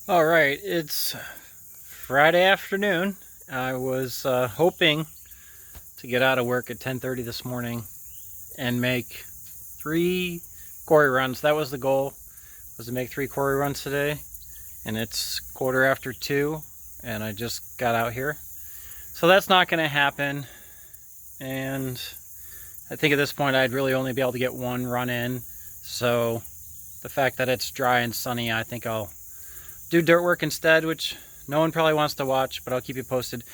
All right, it's Friday afternoon. I was hoping to get out of work at 10:30 this morning and make 3 quarry runs. That was the goal, was to make 3 quarry runs today. And it's 1:15, and I just got out here. So that's not going to happen. And I think at this point I'd really only be able to get 1 run in. So the fact that it's dry and sunny, I think I'll do dirt work instead, which no one probably wants to watch, but I'll keep you posted.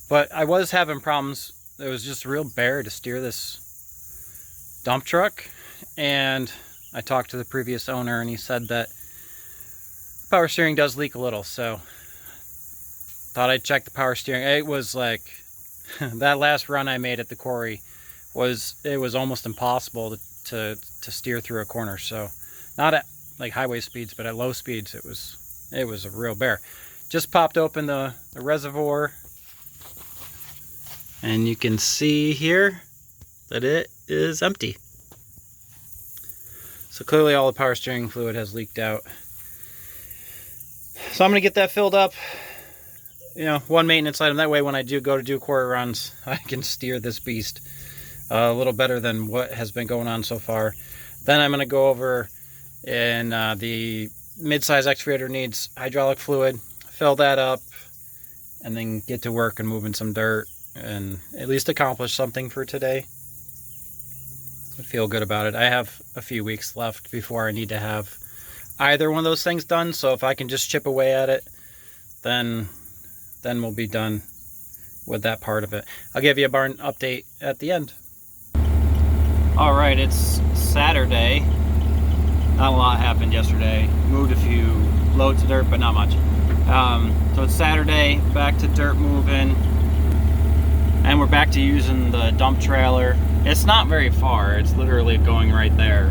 But I was having problems. It was just real bare to steer this dump truck, and I talked to the previous owner and he said that power steering does leak a little, so thought I'd check the power steering. It was like that last run I made at the quarry was almost impossible to steer through a corner. So not at like highway speeds, but at low speeds it was a real bear. Just popped open the reservoir, and you can see here that it is empty. So clearly all the power steering fluid has leaked out. So I'm gonna get that filled up. You know, one maintenance item. That way when I do go to do quarry runs, I can steer this beast a little better than what has been going on so far. Then I'm gonna go over, and the mid-size excavator needs hydraulic fluid, fill that up, and then get to work and moving some dirt and at least accomplish something for today. I feel good about it. I have a few weeks left before I need to have either one of those things done, so if I can just chip away at it, then we'll be done with that part of it. I'll give you a barn update at the end. All right, it's Saturday. Not a lot happened yesterday. Moved a few loads of dirt, but not much. So it's Saturday, back to dirt moving, and we're back to using the dump trailer. It's not very far. It's literally going right there.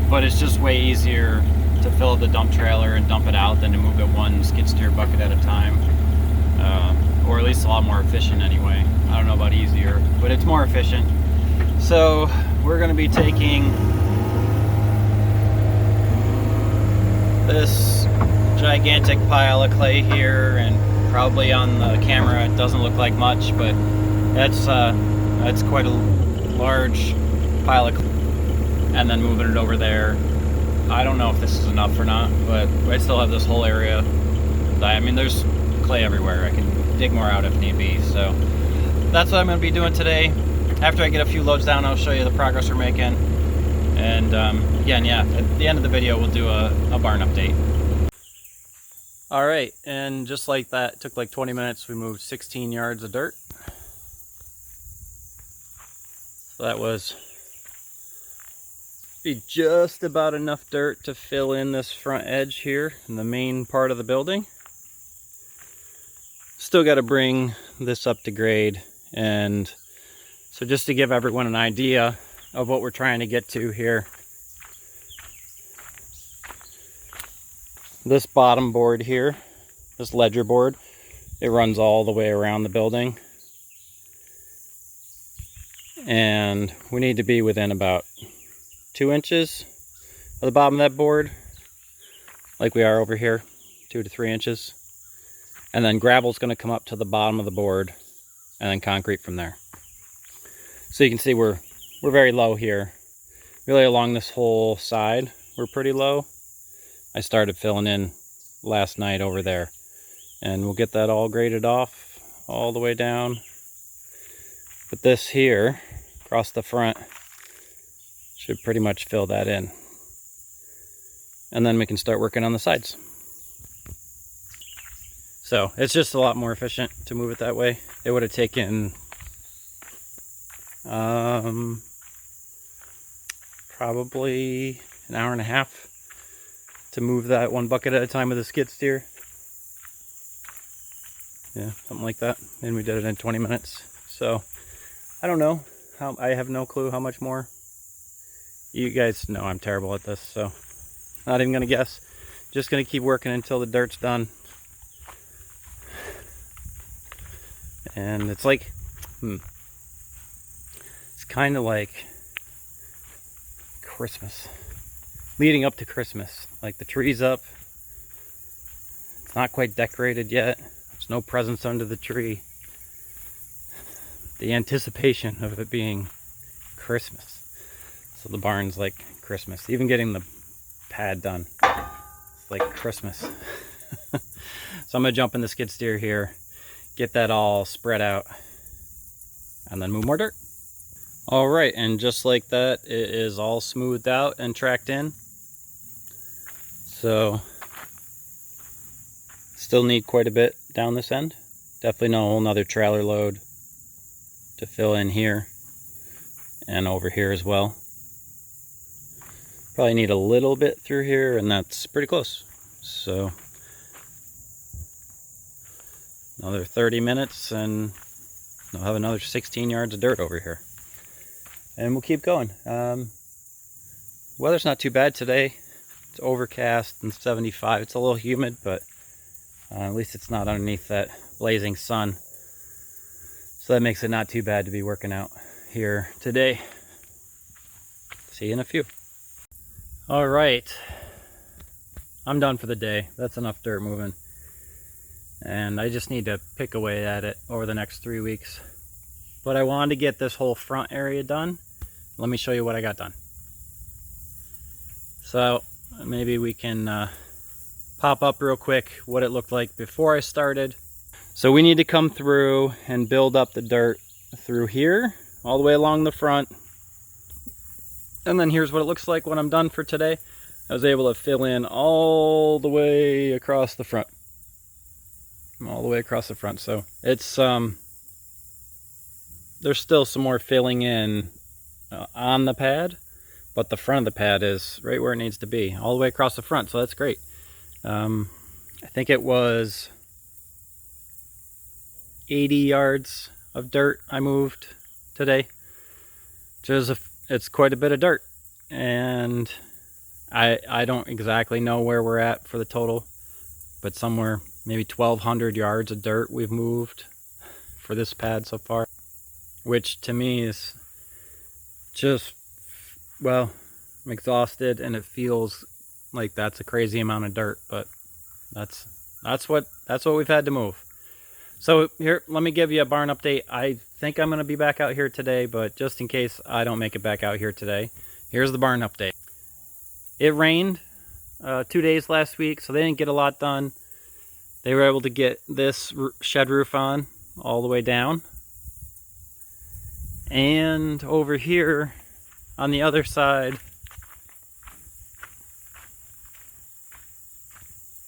But it's just way easier to fill the dump trailer and dump it out than to move it one skid steer bucket at a time. Or at least a lot more efficient anyway. I don't know about easier, but it's more efficient. So we're going to be taking this gigantic pile of clay here, and probably on the camera it doesn't look like much, but that's quite a large pile of clay, and then moving it over there. I don't know if this is enough or not, but I still have this whole area. I mean, there's clay everywhere. I can dig more out if need be. So that's what I'm going to be doing today. After I get a few loads down, I'll show you the progress we're making. And again, yeah, at the end of the video, we'll do a barn update. All right, and just like that, it took like 20 minutes. We moved 16 yards of dirt. So that was just about enough dirt to fill in this front edge here in the main part of the building. Still got to bring this up to grade, and so just to give everyone an idea of what we're trying to get to here, this bottom board here, this ledger board, it runs all the way around the building, and we need to be within about 2 inches of the bottom of that board, like we are over here, 2 to 3 inches. And then gravel's going to come up to the bottom of the board, and then concrete from there. So you can see we're very low here. Really along this whole side, we're pretty low. I started filling in last night over there, and we'll get that all graded off all the way down. But this here, across the front, should pretty much fill that in. And then we can start working on the sides. So it's just a lot more efficient to move it that way. It would have taken probably an hour and a half to move that one bucket at a time with a skid steer. Yeah, something like that. And we did it in 20 minutes. So I don't know. I have no clue how much more. You guys know I'm terrible at this, so not even gonna guess. Just gonna keep working until the dirt's done. And it's like, it's kind of like Christmas. leading up to Christmas. Like the tree's up. It's not quite decorated yet. There's no presents under the tree. The anticipation of it being Christmas. So the barn's like Christmas. Even getting the pad done, it's like Christmas. So I'm gonna jump in the skid steer here, get that all spread out, and then move more dirt. All right, and just like that, it is all smoothed out and tracked in. So still need quite a bit down this end. Definitely no whole nother trailer load to fill in here and over here as well. Probably need a little bit through here, and that's pretty close. So another 30 minutes and I'll have another 16 yards of dirt over here. And we'll keep going. Weather's not too bad today. It's overcast and 75. It's a little humid, but at least it's not underneath that blazing sun. So that makes it not too bad to be working out here today. See you in a few. All right, I'm done for the day. That's enough dirt moving. And I just need to pick away at it over the next 3 weeks. But I wanted to get this whole front area done. Let me show you what I got done. So maybe we can pop up real quick what it looked like before I started. So we need to come through and build up the dirt through here, all the way along the front. And then here's what it looks like when I'm done for today. I was able to fill in all the way across the front. All the way across the front. So it's, there's still some more filling in on the pad, but the front of the pad is right where it needs to be, all the way across the front. So that's great. I think it was 80 yards of dirt I moved today. It's quite a bit of dirt, and I don't exactly know where we're at for the total, but somewhere maybe 1,200 yards of dirt we've moved for this pad so far, which to me is just, well, I'm exhausted, and it feels like that's a crazy amount of dirt, but that's what we've had to move. So here, let me give you a barn update. I think I'm going to be back out here today, but just in case I don't make it back out here today, here's the barn update. It rained 2 days last week, so they didn't get a lot done. They were able to get this shed roof on all the way down. And over here on the other side,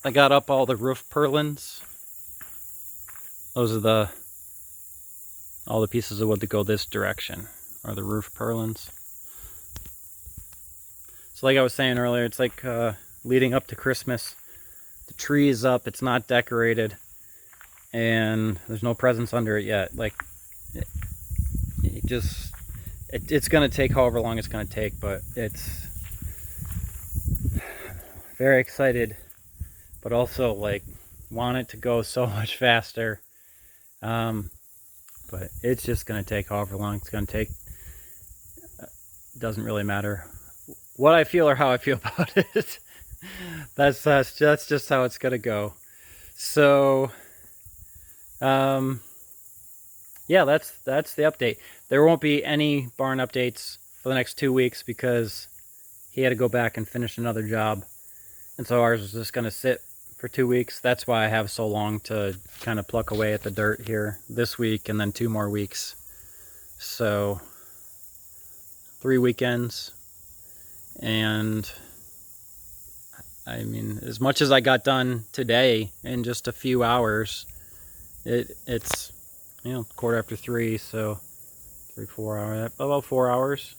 I got up all the roof purlins. Those are all the pieces of wood that go this direction, are the roof purlins. So like I was saying earlier, it's like leading up to Christmas. The tree is up, it's not decorated, and there's no presents under it yet. Like, it's going to take however long it's going to take, but it's very excited, but also like want it to go so much faster. But it's just going to take however long it's going to take. Doesn't really matter what I feel or how I feel about it. That's just how it's going to go. So, yeah, that's the update. There won't be any barn updates for the next 2 weeks because he had to go back and finish another job. And so ours is just going to sit for 2 weeks. That's why I have so long to kind of pluck away at the dirt here this week and then 2 more weeks. So 3 weekends. And I mean, as much as I got done today in just a few hours, it's, you know, 3:15, so 4 hours, about 4 hours.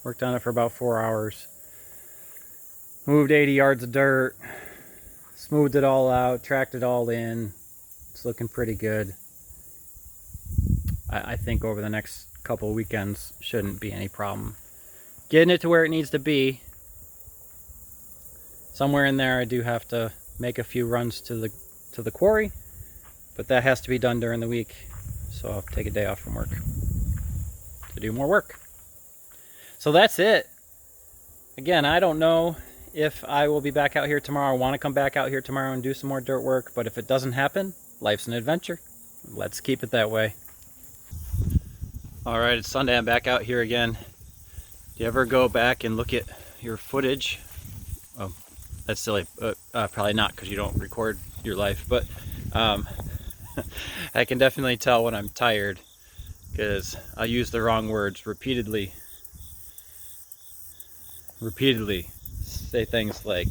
Worked on it for about 4 hours. Moved 80 yards of dirt, smoothed it all out, tracked it all in. It's looking pretty good. I think over the next couple of weekends shouldn't be any problem getting it to where it needs to be. Somewhere in there I do have to make a few runs to the quarry, but that has to be done during the week, so I'll take a day off from work to do more work. So that's it. again, I don't know if I will be back out here tomorrow. I want to come back out here tomorrow and do some more dirt work, but if it doesn't happen, life's an adventure. Let's keep it that way. All right, it's Sunday. I'm back out here again. Do you ever go back and look at your footage? Oh, that's silly. Probably not, because you don't record your life, but I can definitely tell when I'm tired, because I use the wrong words repeatedly. Say things like,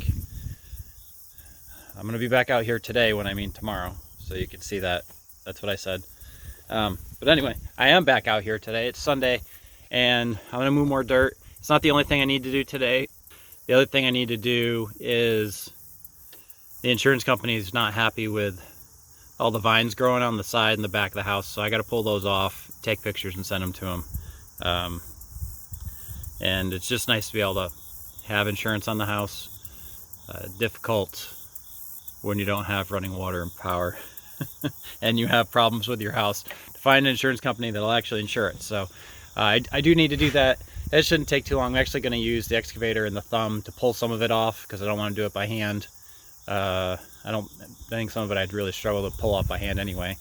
I'm going to be back out here today when I mean tomorrow, so you can see that. That's what I said. But anyway, I am back out here today. It's Sunday, and I'm going to move more dirt. It's not the only thing I need to do today. The other thing I need to do is, the insurance company is not happy with all the vines growing on the side and the back of the house, so I got to pull those off, take pictures, and send them to them. And it's just nice to be able to have insurance on the house. Difficult when you don't have running water and power and you have problems with your house, to find an insurance company that'll actually insure it. So I do need to do that. That shouldn't take too long. I'm actually going to use the excavator and the thumb to pull some of it off, because I don't want to do it by hand. I think some of it I'd really struggle to pull off by hand anyway.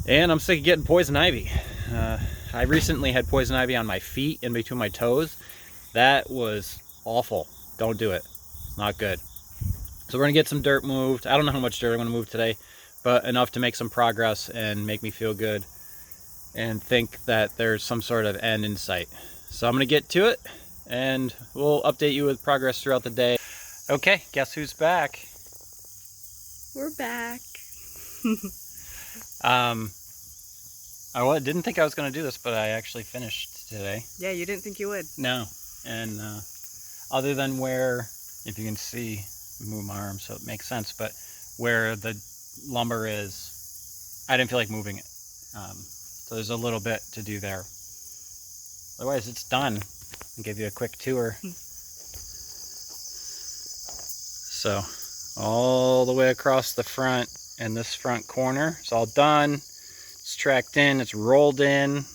And I'm sick of getting poison ivy. I recently had poison ivy on my feet, in between my toes. That was awful. Don't do it. Not good. So we're gonna get some dirt moved. I don't know how much dirt I'm gonna move today, but enough to make some progress and make me feel good and think that there's some sort of end in sight. So I'm gonna get to it, and we'll update you with progress throughout the day. Okay, guess who's back? We're back. I didn't think I was going to do this, but I actually finished today. Yeah, you didn't think you would. No. And other than where, if you can see, move my arm so it makes sense, but where the lumber is, I didn't feel like moving it. So there's a little bit to do there. Otherwise, it's done. I'll give you a quick tour. So, all the way across the front and this front corner, it's all done. It's tracked in, it's rolled in,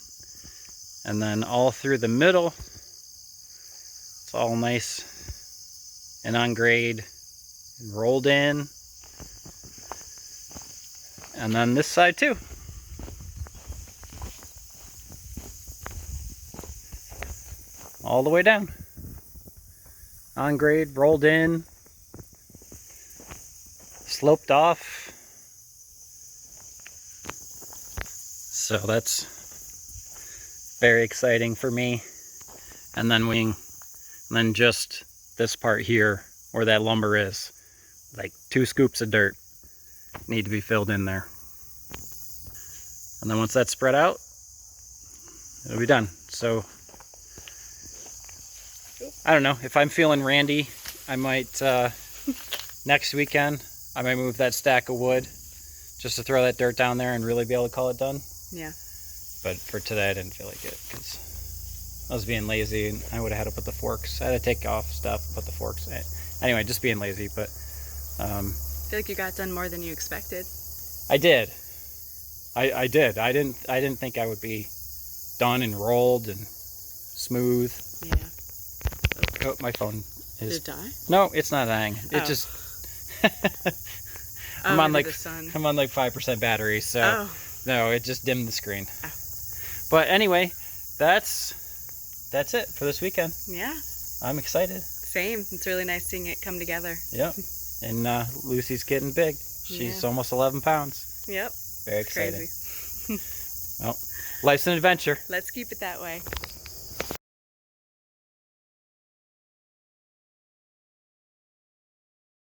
and then all through the middle, it's all nice and on grade and rolled in. And then this side too. All the way down. On grade, rolled in, sloped off. So that's very exciting for me. And then just this part here where that lumber is, like 2 scoops of dirt need to be filled in there. And then once that's spread out, it'll be done. So I don't know, if I'm feeling randy, I might next weekend I might move that stack of wood just to throw that dirt down there and really be able to call it done. Yeah. But for today I didn't feel like it, because I was being lazy, and I would have had to put the forks. I had to take off stuff, put the forks in. Anyway, just being lazy. But I feel like you got done more than you expected. I did. I did. I didn't think I would be done and rolled and smooth. Yeah. Oh, my phone is. Did it die? No, it's not dying. It just. I'm on like 5% battery, so no, it just dimmed the screen. Oh. But anyway, that's it for this weekend. Yeah. I'm excited. Same. It's really nice seeing it come together. Yep. And Lucy's getting big. She's almost 11 pounds. Yep. Very exciting. Crazy. Well, life's an adventure. Let's keep it that way.